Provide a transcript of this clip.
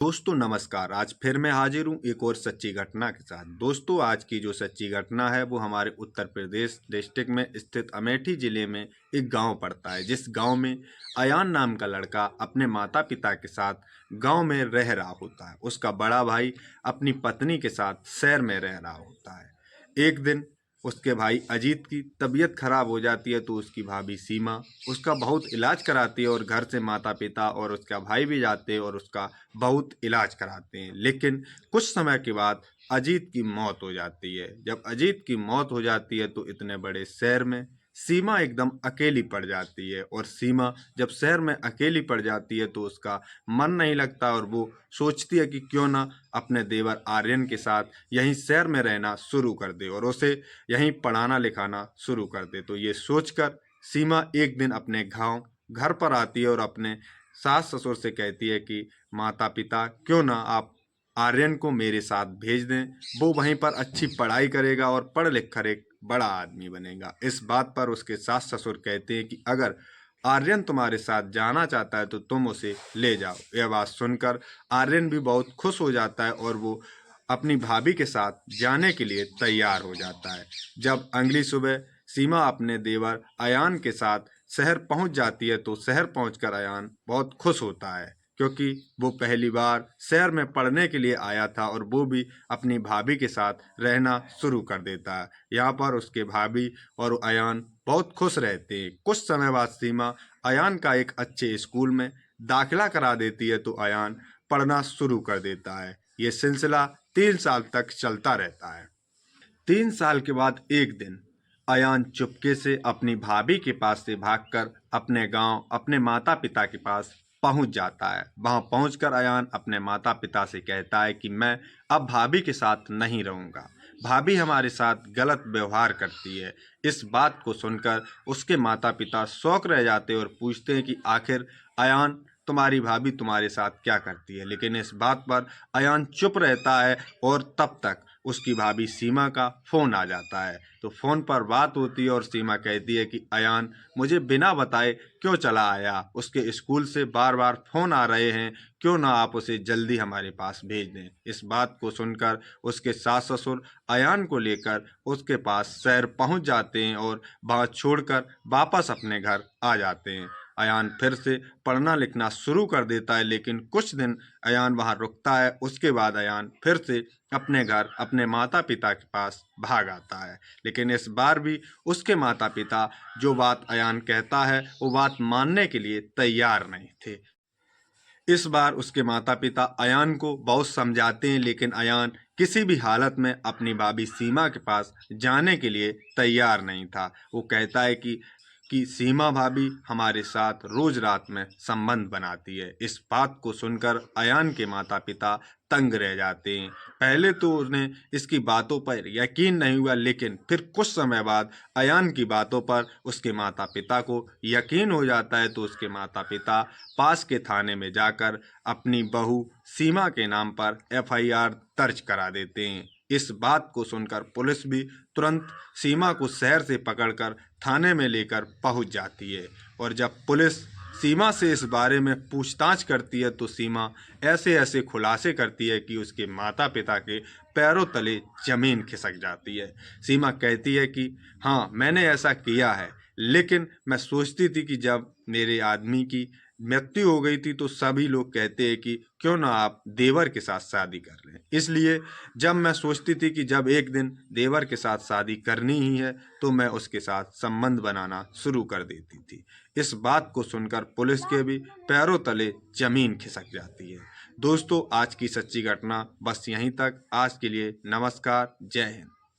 दोस्तों नमस्कार। आज फिर मैं हाजिर हूँ एक और सच्ची घटना के साथ। दोस्तों आज की जो सच्ची घटना है वो हमारे उत्तर प्रदेश डिस्ट्रिक्ट में स्थित अमेठी ज़िले में एक गांव पड़ता है, जिस गांव में अयान नाम का लड़का अपने माता पिता के साथ गांव में रह रहा होता है। उसका बड़ा भाई अपनी पत्नी के साथ शहर में रह रहा होता है। एक दिन उसके भाई अजीत की तबीयत खराब हो जाती है, तो उसकी भाभी सीमा उसका बहुत इलाज कराती है और घर से माता पिता और उसका भाई भी जाते हैं और उसका बहुत इलाज कराते हैं। लेकिन कुछ समय के बाद अजीत की मौत हो जाती है। जब अजीत की मौत हो जाती है तो इतने बड़े शहर में सीमा एकदम अकेली पड़ जाती है, और सीमा जब शहर में अकेली पड़ जाती है तो उसका मन नहीं लगता और वो सोचती है कि क्यों ना अपने देवर आर्यन के साथ यहीं शहर में रहना शुरू कर दे और उसे यहीं पढ़ाना लिखाना शुरू कर दे। तो ये सोचकर सीमा एक दिन अपने गांव घर पर आती है और अपने सास ससुर से कहती है कि माता पिता क्यों ना आप आर्यन को मेरे साथ भेज दें, वो वहीं पर अच्छी पढ़ाई करेगा और पढ़ लिख कर एक बड़ा आदमी बनेगा। इस बात पर उसके सास ससुर कहते हैं कि अगर आर्यन तुम्हारे साथ जाना चाहता है तो तुम उसे ले जाओ। यह बात सुनकर आर्यन भी बहुत खुश हो जाता है और वो अपनी भाभी के साथ जाने के लिए तैयार हो जाता है। जब अगली सुबह सीमा अपने देवर अयान के साथ शहर पहुंच जाती है तो शहर पहुंचकर अयान बहुत खुश होता है, क्योंकि वो पहली बार शहर में पढ़ने के लिए आया था और वो भी अपनी भाभी के साथ रहना शुरू कर देता है। यहाँ पर उसके भाभी और अयान बहुत खुश रहते हैं। कुछ समय बाद सीमा अयान का एक अच्छे स्कूल में दाखिला करा देती है तो अयान पढ़ना शुरू कर देता है। ये सिलसिला 3 साल तक चलता रहता है। 3 साल के बाद एक दिन अयान चुपके से अपनी भाभी के पास से भागकर अपने गांव अपने माता पिता के पास पहुंच जाता है। वहां पहुंचकर अयान अपने माता पिता से कहता है कि मैं अब भाभी के साथ नहीं रहूंगा, भाभी हमारे साथ गलत व्यवहार करती है। इस बात को सुनकर उसके माता पिता शौक रह जाते हैं और पूछते हैं कि आखिर अयान तुम्हारी भाभी तुम्हारे साथ क्या करती है। लेकिन इस बात पर अयान चुप रहता है और तब तक उसकी भाभी सीमा का फ़ोन आ जाता है। तो फ़ोन पर बात होती है और सीमा कहती है कि अयान मुझे बिना बताए क्यों चला आया, उसके स्कूल से बार बार फ़ोन आ रहे हैं, क्यों ना आप उसे जल्दी हमारे पास भेज दें। इस बात को सुनकर उसके सास ससुर अयान को लेकर उसके पास शहर पहुंच जाते हैं और वहाँ छोड़कर वापस अपने घर आ जाते हैं। अयान फिर से पढ़ना लिखना शुरू कर देता है, लेकिन कुछ दिन अयान वहाँ रुकता है। उसके बाद अयान फिर से अपने घर अपने माता पिता के पास भाग आता है। लेकिन इस बार भी उसके माता पिता जो बात अयान कहता है वो बात मानने के लिए तैयार नहीं थे। इस बार उसके माता पिता अयान को बहुत समझाते हैं, लेकिन अयान किसी भी हालत में अपनी भाभी सीमा के पास जाने के लिए तैयार नहीं था। वो कहता है कि सीमा भाभी हमारे साथ रोज रात में संबंध बनाती है। इस बात को सुनकर अयान के माता पिता तंग रह जाते हैं। पहले तो उन्हें इसकी बातों पर यकीन नहीं हुआ, लेकिन फिर कुछ समय बाद अयान की बातों पर उसके माता पिता को यकीन हो जाता है। तो उसके माता पिता पास के थाने में जाकर अपनी बहू सीमा के नाम पर एफआईआर दर्ज करा देते हैं। इस बात को सुनकर पुलिस भी तुरंत सीमा को शहर से पकड़कर थाने में लेकर पहुंच जाती है। और जब पुलिस सीमा से इस बारे में पूछताछ करती है तो सीमा ऐसे ऐसे खुलासे करती है कि उसके माता पिता के पैरों तले जमीन खिसक जाती है। सीमा कहती है कि हाँ, मैंने ऐसा किया है, लेकिन मैं सोचती थी कि जब मेरे आदमी की मृत्यु हो गई थी तो सभी लोग कहते हैं कि क्यों ना आप देवर के साथ शादी कर लें। इसलिए जब मैं सोचती थी कि जब एक दिन देवर के साथ शादी करनी ही है तो मैं उसके साथ संबंध बनाना शुरू कर देती थी। इस बात को सुनकर पुलिस के भी पैरों तले जमीन खिसक जाती है। दोस्तों आज की सच्ची घटना बस यहीं तक। आज के लिए नमस्कार, जय हिंद।